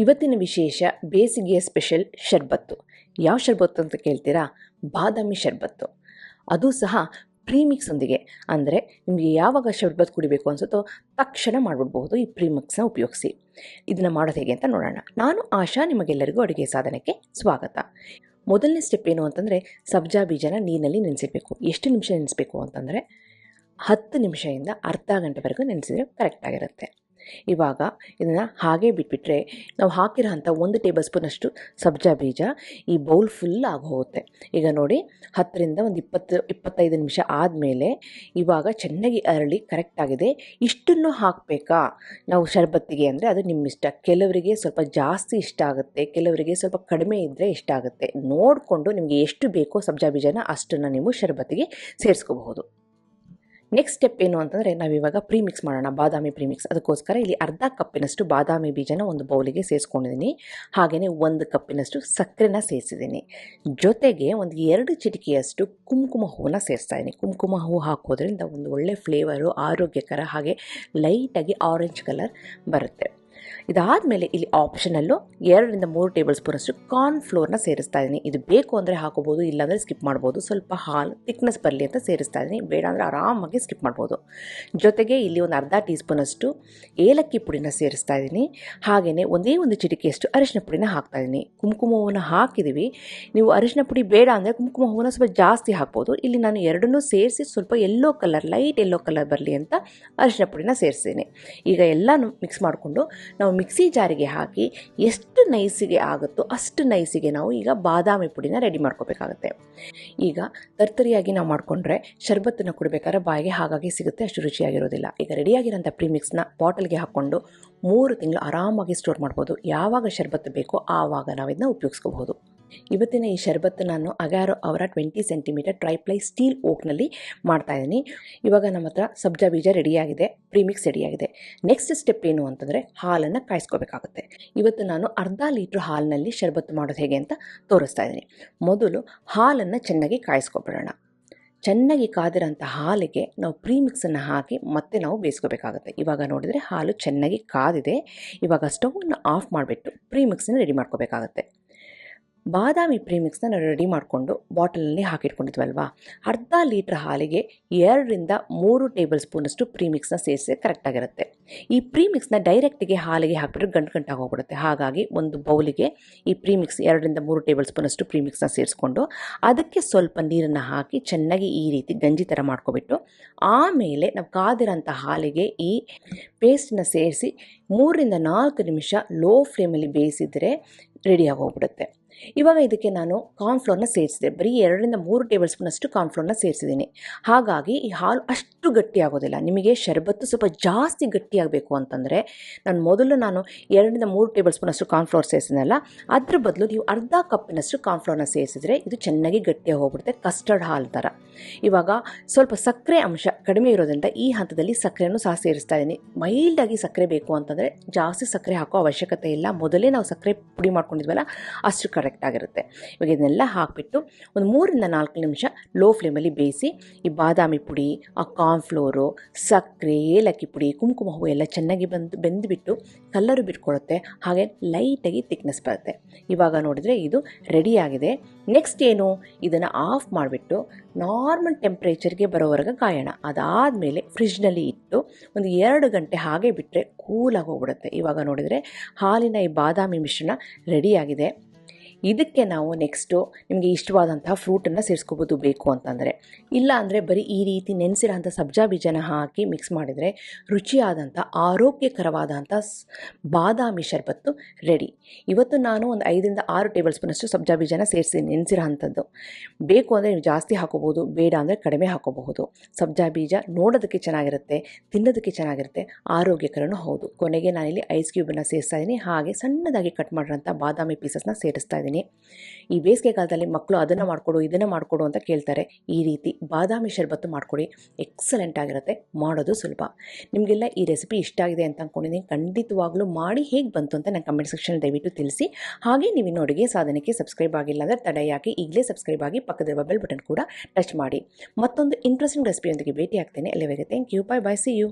ಇವತ್ತಿನ ವಿಶೇಷ ಬೇಸಿಗೆಯ ಸ್ಪೆಷಲ್ ಶರ್ಬತ್ತು. ಯಾವ ಶರ್ಬತ್ತು ಅಂತ ಕೇಳ್ತೀರಾ? ಬಾದಾಮಿ ಶರ್ಬತ್ತು. ಅದು ಸಹ ಪ್ರೀಮಿಕ್ಸೊಂದಿಗೆ. ಅಂದರೆ ನಿಮಗೆ ಯಾವಾಗ ಶರ್ಬತ್ತು ಕುಡಿಬೇಕು ಅನಿಸುತ್ತೋ ತಕ್ಷಣ ಮಾಡಿಬಿಡ್ಬಹುದು ಈ ಪ್ರೀಮಿಕ್ಸ್ನ ಉಪಯೋಗಿಸಿ. ಇದನ್ನು ಮಾಡೋದು ಹೇಗೆ ಅಂತ ನೋಡೋಣ. ನಾನು ಆಶಾ, ನಿಮಗೆಲ್ಲರಿಗೂ ಅಡುಗೆ ಸಾಧನಕ್ಕೆ ಸ್ವಾಗತ. ಮೊದಲನೇ ಸ್ಟೆಪ್ ಏನು ಅಂತಂದರೆ, ಸಬ್ಜಾ ಬೀಜನ ನೀರಿನಲ್ಲಿ ನೆನೆಸಿರಬೇಕು. ಎಷ್ಟು ನಿಮಿಷ ನೆನೆಸಬೇಕು ಅಂತಂದರೆ 10 ನಿಮಿಷದಿಂದ ಅರ್ಧ ಗಂಟೆವರೆಗೂ ನೆನೆಸಿದರೆ ಕರೆಕ್ಟಾಗಿರುತ್ತೆ. ಇವಾಗ ಇದನ್ನು ಹಾಗೆ ಬಿಟ್ಬಿಟ್ರೆ ನಾವು ಹಾಕಿರೋ ಅಂಥ 1 ಟೇಬಲ್ ಸ್ಪೂನಷ್ಟು ಸಬ್ಜಾ ಬೀಜ ಈ ಬೌಲ್ ಫುಲ್ ಆಗಿ ಹೋಗುತ್ತೆ. ಈಗ ನೋಡಿ, 10ರಿಂದ ಒಂದು 20-25 ನಿಮಿಷ ಆದಮೇಲೆ ಇವಾಗ ಚೆನ್ನಾಗಿ ಅರಳಿ ಕರೆಕ್ಟಾಗಿದೆ. ಇಷ್ಟನ್ನು ಹಾಕಬೇಕಾ ನಾವು ಶರ್ಬತ್ತಿಗೆ ಅಂದರೆ ಅದು ನಿಮ್ಮ ಇಷ್ಟ. ಕೆಲವರಿಗೆ ಸ್ವಲ್ಪ ಜಾಸ್ತಿ ಇಷ್ಟ ಆಗುತ್ತೆ, ಕೆಲವರಿಗೆ ಸ್ವಲ್ಪ ಕಡಿಮೆ ಇದ್ದರೆ ಇಷ್ಟ ಆಗುತ್ತೆ. ನೋಡಿಕೊಂಡು ನಿಮಗೆ ಎಷ್ಟು ಬೇಕೋ ಸಬ್ಜಾ ಬೀಜನ ಅಷ್ಟನ್ನು ನೀವು ಶರ್ಬತ್ತಿಗೆ ಸೇರಿಸ್ಕೋಬಹುದು. ನೆಕ್ಸ್ಟ್ ಸ್ಟೆಪ್ ಏನು ಅಂತಂದರೆ, ನಾವಿವಾಗ ಪ್ರೀಮಿಕ್ಸ್ ಮಾಡೋಣ, ಬಾದಾಮಿ ಪ್ರೀಮಿಕ್ಸ್. ಅದಕ್ಕೋಸ್ಕರ ಇಲ್ಲಿ ಅರ್ಧ ಕಪ್ಪಿನಷ್ಟು ಬಾದಾಮಿ ಬೀಜನ ಒಂದು ಬೌಲಿಗೆ ಸೇರಿಸ್ಕೊಂಡಿದ್ದೀನಿ. ಹಾಗೆಯೇ 1 ಕಪ್ಪಿನಷ್ಟು ಸಕ್ಕರೆನ ಸೇರಿಸಿದ್ದೀನಿ. ಜೊತೆಗೆ ಒಂದು 2 ಚಿಟಿಕೆಯಷ್ಟು ಕುಂಕುಮ ಹೂವನ್ನ ಸೇರಿಸ್ತಾ ಇದ್ದೀನಿ. ಕುಂಕುಮ ಹೂವು ಹಾಕೋದ್ರಿಂದ ಒಂದು ಒಳ್ಳೆ ಫ್ಲೇವರು, ಆರೋಗ್ಯಕರ, ಹಾಗೆ ಲೈಟಾಗಿ ಆರೆಂಜ್ ಕಲರ್ ಬರುತ್ತೆ. ಇದಾದಮೇಲೆ ಇಲ್ಲಿ ಆಪ್ಷನಲ್ಲು 2ರಿಂದ 3 ಟೇಬಲ್ ಸ್ಪೂನಷ್ಟು ಕಾರ್ನ್ಫ್ಲೋರ್ನ ಸೇರಿಸ್ತಾ ಇದ್ದೀನಿ. ಇದು ಬೇಕು ಅಂದರೆ ಹಾಕೋಬೋದು, ಇಲ್ಲಾಂದರೆ ಸ್ಕಿಪ್ ಮಾಡ್ಬೋದು. ಸ್ವಲ್ಪ ಹಾಲು ತಿಕ್ನೆಸ್ ಬರಲಿ ಅಂತ ಸೇರಿಸ್ತಾ ಇದ್ದೀನಿ. ಬೇಡ ಅಂದರೆ ಆರಾಮಾಗಿ ಸ್ಕಿಪ್ ಮಾಡ್ಬೋದು. ಜೊತೆಗೆ ಇಲ್ಲಿ ಒಂದು ಅರ್ಧ ಟೀ ಸ್ಪೂನಷ್ಟು ಏಲಕ್ಕಿ ಪುಡಿನ ಸೇರಿಸ್ತಾ ಇದ್ದೀನಿ. ಹಾಗೆಯೇ ಒಂದು ಚಿಟಿಕೆಯಷ್ಟು ಅರಿಶಿನ ಪುಡಿನ ಹಾಕ್ತಾ ಇದ್ದೀನಿ. ಕುಂಕುಮ ಹೂವನ್ನ ಹಾಕಿದ್ದೀವಿ. ನೀವು ಅರಿಶಿನ ಪುಡಿ ಬೇಡ ಅಂದರೆ ಕುಂಕುಮ ಹೂವನ್ನ ಸ್ವಲ್ಪ ಜಾಸ್ತಿ ಹಾಕ್ಬೋದು. ಇಲ್ಲಿ ನಾನು ಎರಡನ್ನೂ ಸೇರಿಸಿ ಸ್ವಲ್ಪ yellow colour, light yellow colour ಬರಲಿ ಅಂತ ಅರಿಶಿನ ಪುಡಿನ ಸೇರಿಸ್ತೀನಿ. ಈಗ ಎಲ್ಲನೂ ಮಿಕ್ಸ್ ಮಾಡಿಕೊಂಡು ನಾವು ಮಿಕ್ಸಿ ಜಾರಿಗೆ ಹಾಕಿ ಎಷ್ಟು ನೈಸಿಗೆ ಆಗುತ್ತೋ ಅಷ್ಟು ನೈಸಿಗೆ ನಾವು ಈಗ ಬಾದಾಮಿ ಪುಡಿನ ರೆಡಿ ಮಾಡ್ಕೋಬೇಕಾಗುತ್ತೆ. ಈಗ ತರ್ತರಿಯಾಗಿ ನಾವು ಮಾಡಿಕೊಂಡ್ರೆ ಶರ್ಬತ್ತನ್ನು ಕುಡಿಬೇಕಾದ್ರೆ ಬಾಯಿಗೆ ಹಾಗಾಗಿ ಸಿಗುತ್ತೆ, ಅಷ್ಟು ರುಚಿಯಾಗಿರೋದಿಲ್ಲ. ಈಗ ರೆಡಿಯಾಗಿರೋಂಥ ಪ್ರೀಮಿಕ್ಸ್ನ ಬಾಟಲ್ಗೆ ಹಾಕ್ಕೊಂಡು 3 ತಿಂಗಳು ಆರಾಮಾಗಿ ಸ್ಟೋರ್ ಮಾಡ್ಬೋದು. ಯಾವಾಗ ಶರ್ಬತ್ತು ಬೇಕೋ ಆವಾಗ ನಾವು ಇದನ್ನ ಉಪಯೋಗಿಸ್ಕೋಬಹುದು. ಇವತ್ತಿನ ಈ ಶರ್ಬತ್ತು ನಾನು ಅಗಾರೋ ಅವರ 20 ಸೆಂಟಿಮೀಟರ್ ಟ್ರೈಪ್ಲೈ ಸ್ಟೀಲ್ ಓಕ್ನಲ್ಲಿ ಮಾಡ್ತಾಯಿದ್ದೀನಿ. ಇವಾಗ ನಮ್ಮ ಹತ್ರ ಸಬ್ಜಾ ಬೀಜ ರೆಡಿಯಾಗಿದೆ, ಪ್ರೀಮಿಕ್ಸ್ ರೆಡಿಯಾಗಿದೆ. ನೆಕ್ಸ್ಟ್ ಸ್ಟೆಪ್ ಏನು ಅಂತಂದರೆ, ಹಾಲನ್ನು ಕಾಯಿಸ್ಕೋಬೇಕಾಗುತ್ತೆ. ಇವತ್ತು ನಾನು ಅರ್ಧ ಲೀಟ್ರ್ ಹಾಲಿನಲ್ಲಿ ಶರ್ಬತ್ತು ಮಾಡೋದು ಹೇಗೆ ಅಂತ ತೋರಿಸ್ತಾ ಇದ್ದೀನಿ. ಮೊದಲು ಹಾಲನ್ನು ಚೆನ್ನಾಗಿ ಕಾಯಿಸ್ಕೊಬಿಡೋಣ. ಚೆನ್ನಾಗಿ ಕಾದಿರೋಂಥ ಹಾಲಿಗೆ ನಾವು ಪ್ರೀಮಿಕ್ಸನ್ನು ಹಾಕಿ ಮತ್ತೆ ನಾವು ಬೇಯಿಸ್ಕೋಬೇಕಾಗುತ್ತೆ. ಇವಾಗ ನೋಡಿದರೆ ಹಾಲು ಚೆನ್ನಾಗಿ ಕಾದಿದೆ. ಇವಾಗ ಸ್ಟವನ್ನು ಆಫ್ ಮಾಡಿಬಿಟ್ಟು ಪ್ರೀಮಿಕ್ಸನ್ನು ರೆಡಿ ಮಾಡ್ಕೋಬೇಕಾಗತ್ತೆ. ಬಾದಾಮಿ ಪ್ರೀಮಿಕ್ಸ್ನ ನಾವು ರೆಡಿ ಮಾಡಿಕೊಂಡು ಬಾಟಲಲ್ಲಿ ಹಾಕಿಟ್ಕೊಂಡಿದ್ವಲ್ವಾ, ಅರ್ಧ ಲೀಟ್ರ್ ಹಾಲಿಗೆ 2ರಿಂದ 3 ಟೇಬಲ್ ಸ್ಪೂನಷ್ಟು ಪ್ರೀಮಿಕ್ಸ್ನ ಸೇರಿಸಿ ಕರೆಕ್ಟಾಗಿರುತ್ತೆ. ಈ ಪ್ರೀಮಿಕ್ಸ್ನ ಡೈರೆಕ್ಟಿಗೆ ಹಾಲಿಗೆ ಹಾಕಿಬಿಟ್ರೆ ಗಂಟಾಗಿ ಹೋಗ್ಬಿಡುತ್ತೆ. ಹಾಗಾಗಿ ಒಂದು ಬೌಲಿಗೆ ಈ ಪ್ರೀಮಿಕ್ಸ್ 2ರಿಂದ 3 ಟೇಬಲ್ ಸ್ಪೂನಷ್ಟು ಪ್ರೀಮಿಕ್ಸ್ನ ಸೇರಿಸ್ಕೊಂಡು ಅದಕ್ಕೆ ಸ್ವಲ್ಪ ನೀರನ್ನು ಹಾಕಿ ಚೆನ್ನಾಗಿ ಈ ರೀತಿ ಗಂಜಿ ಥರ ಮಾಡ್ಕೊಬಿಟ್ಟು ಆಮೇಲೆ ನಾವು ಕಾದಿರೋಂಥ ಹಾಲಿಗೆ ಈ ಪೇಸ್ಟನ್ನ ಸೇರಿಸಿ 3ರಿಂದ 4 ನಿಮಿಷ ಲೋ ಫ್ಲೇಮಲ್ಲಿ ಬೇಯಿಸಿದರೆ ರೆಡಿಯಾಗಿ ಹೋಗ್ಬಿಡುತ್ತೆ. ಇವಾಗ ಇದಕ್ಕೆ ನಾನು ಕಾರ್ನ್ಫ್ಲೋರ್ನ ಸೇರಿಸಿದೆ. ಬರೀ 2ರಿಂದ 3 ಟೇಬಲ್ ಸ್ಪೂನಷ್ಟು ಕಾರ್ನ್ಫ್ಲೋರ್ನ ಸೇರಿಸಿದ್ದೀನಿ. ಹಾಗಾಗಿ ಈ ಹಾಲು ಅಷ್ಟು ಗಟ್ಟಿ ಆಗೋದಿಲ್ಲ. ನಿಮಗೆ ಶರ್ಬತ್ತು ಸ್ವಲ್ಪ ಜಾಸ್ತಿ ಗಟ್ಟಿಯಾಗಬೇಕು ಅಂತಂದರೆ ನಾನು 2ರಿಂದ 3 ಟೇಬಲ್ ಸ್ಪೂನಷ್ಟು ಕಾರ್ನ್ಫ್ಲೋರ್ ಸೇರಿಸಿದ್ನಲ್ಲ, ಅದ್ರ ಬದಲು ನೀವು ಅರ್ಧ ಕಪ್ಪಿನಷ್ಟು ಕಾರ್ನ್ಫ್ಲೋರ್ನ ಸೇರಿಸಿದ್ರೆ ಇದು ಚೆನ್ನಾಗಿ ಗಟ್ಟಿಯಾಗಿ ಹೋಗ್ಬಿಡುತ್ತೆ, ಕಸ್ಟರ್ಡ್ ಹಾಲು ಥರ. ಇವಾಗ ಸ್ವಲ್ಪ ಸಕ್ಕರೆ ಅಂಶ ಕಡಿಮೆ ಇರೋದ್ರಿಂದ ಈ ಹಂತದಲ್ಲಿ ಸಕ್ಕರೆಯನ್ನು ಸಹ ಸೇರಿಸ್ತಾ ಇದ್ದೀನಿ. ಮೈಲ್ಡಾಗಿ ಸಕ್ಕರೆ ಬೇಕು ಅಂತಂದರೆ ಜಾಸ್ತಿ ಸಕ್ಕರೆ ಹಾಕೋ ಅವಶ್ಯಕತೆ ಇಲ್ಲ. ಮೊದಲೇ ನಾವು ಸಕ್ಕರೆ ಪುಡಿ ಮಾಡ್ಕೊಂಡಿದ್ವಲ್ಲ, ಅಷ್ಟು ಕರೆಕ್ಟ್ ಆಗಿರುತ್ತೆ. ಇವಾಗ ಇದನ್ನೆಲ್ಲ ಹಾಕಿಬಿಟ್ಟು ಒಂದು 3ರಿಂದ 4 ನಿಮಿಷ ಲೋ ಫ್ಲೇಮಲ್ಲಿ ಬೇಯಿಸಿ ಈ ಬಾದಾಮಿ ಪುಡಿ, ಆ ಕಾರ್ನ್ಫ್ಲೋರು, ಸಕ್ಕರೆ, ಏಲಕ್ಕಿ ಪುಡಿ, ಕುಂಕುಮ ಹೂವು ಎಲ್ಲ ಚೆನ್ನಾಗಿ ಬೆಂದುಬಿಟ್ಟು ಕಲ್ಲರು ಬಿಟ್ಕೊಳ್ಳುತ್ತೆ. ಹಾಗೆ ಲೈಟಾಗಿ ತಿಕ್ನೆಸ್ ಬರುತ್ತೆ. ಇವಾಗ ನೋಡಿದರೆ ಇದು ರೆಡಿಯಾಗಿದೆ. ನೆಕ್ಸ್ಟ್ ಏನು, ಇದನ್ನು ಆಫ್ ಮಾಡಿಬಿಟ್ಟು ನಾರ್ಮಲ್ ಟೆಂಪ್ರೇಚರ್ಗೆ ಬರೋವರೆಗೆ ಕಾಯೋಣ. ಅದಾದಮೇಲೆ ಫ್ರಿಜ್ನಲ್ಲಿ ಇಟ್ಟು ಒಂದು 2 ಗಂಟೆ ಹಾಗೆ ಬಿಟ್ಟರೆ ಕೂಲಾಗಿ ಹೋಗ್ಬಿಡುತ್ತೆ. ಇವಾಗ ನೋಡಿದರೆ ಹಾಲಿನ ಈ ಬಾದಾಮಿ ಮಿಶ್ರಣ ರೆಡಿಯಾಗಿದೆ. ಇದಕ್ಕೆ ನಾವು ನೆಕ್ಸ್ಟು ನಿಮಗೆ ಇಷ್ಟವಾದಂತಹ ಫ್ರೂಟನ್ನು ಸೇರಿಸ್ಕೋಬೋದು ಬೇಕು ಅಂತಂದರೆ. ಇಲ್ಲ ಅಂದರೆ ಬರೀ ಈ ರೀತಿ ನೆನೆಸಿರೋಂಥ ಸಬ್ಜಾ ಬೀಜನ ಹಾಕಿ ಮಿಕ್ಸ್ ಮಾಡಿದರೆ ರುಚಿಯಾದಂಥ ಆರೋಗ್ಯಕರವಾದಂಥ ಬಾದಾಮಿ ಶರ್ಬತ್ತು ರೆಡಿ. ಇವತ್ತು ನಾನು ಒಂದು 5ರಿಂದ 6 ಟೇಬಲ್ ಸ್ಪೂನಷ್ಟು ಸಬ್ಜಾ ಬೀಜನ ಸೇರಿಸಿ ನೆನೆಸಿರೋ ಅಂಥದ್ದು. ಬೇಕು ಅಂದರೆ ನೀವು ಜಾಸ್ತಿ ಹಾಕೋಬೋದು, ಬೇಡ ಅಂದರೆ ಕಡಿಮೆ ಹಾಕೋಬಹುದು. ಸಬ್ಜಾ ಬೀಜ ನೋಡೋದಕ್ಕೆ ಚೆನ್ನಾಗಿರುತ್ತೆ, ತಿನ್ನೋದಕ್ಕೆ ಚೆನ್ನಾಗಿರುತ್ತೆ, ಆರೋಗ್ಯಕರನೂ ಹೌದು. ಕೊನೆಗೆ ನಾನಿಲ್ಲಿ ಐಸ್ ಕ್ಯೂಬನ್ನು ಸೇರಿಸ್ತಾ ಇದ್ದೀನಿ. ಹಾಗೆ ಸಣ್ಣದಾಗಿ ಕಟ್ ಮಾಡಿರೋಂಥ ಬಾದಾಮಿ ಪೀಸಸ್ನ ಸೇರಿಸ್ತಾ ಇದ್ದೀನಿ. ಈ ಬೇಸಿಗೆ ಕಾಲದಲ್ಲಿ ಮಕ್ಕಳು ಅದನ್ನು ಮಾಡಿಕೊಡು ಇದನ್ನು ಮಾಡಿಕೊಡು ಅಂತ ಕೇಳ್ತಾರೆ. ಈ ರೀತಿ ಬಾದಾಮಿ ಶರ್ಬತ್ತು ಮಾಡಿಕೊಡಿ, ಎಕ್ಸಲೆಂಟ್ ಆಗಿರುತ್ತೆ, ಮಾಡೋದು ಸುಲಭ. ನಿಮಗೆಲ್ಲ ಈ ರೆಸಿಪಿ ಇಷ್ಟ ಆಗಿದೆ ಅಂತ ಅಂದ್ಕೊಂಡಿದ್ದೀನಿ. ಖಂಡಿತವಾಗ್ಲೂ ಮಾಡಿ ಹೇಗೆ ಬಂತು ಅಂತ ನನ್ನ ಕಮೆಂಟ್ ಸೆಕ್ಷನ್ ದಯವಿಟ್ಟು ತಿಳಿಸಿ. ಹಾಗೆ ನೀವು ಇನ್ನು ಅಡುಗೆ ಸಾಧನಕ್ಕೆ ಸಬ್ಸ್ಕ್ರೈಬ್ ಆಗಿಲ್ಲ ಅಂದರೆ ತಡ ಯಾಕೆ, ಈಗಲೇ ಸಬ್ಸ್ಕ್ರೈಬ್ ಆಗಿ ಪಕ್ಕದ ಬೆಲ್ ಬಟನ್ ಕೂಡ ಟಚ್ ಮಾಡಿ. ಮತ್ತೊಂದು ಇಂಟ್ರೆಸ್ಟಿಂಗ್ ರೆಸಿಪಿಯೊಂದಿಗೆ ಭೇಟಿ ಆಗ್ತೇನೆ. ಅಲ್ಲಿವರೆಗೆ thank you, bye bye, see you.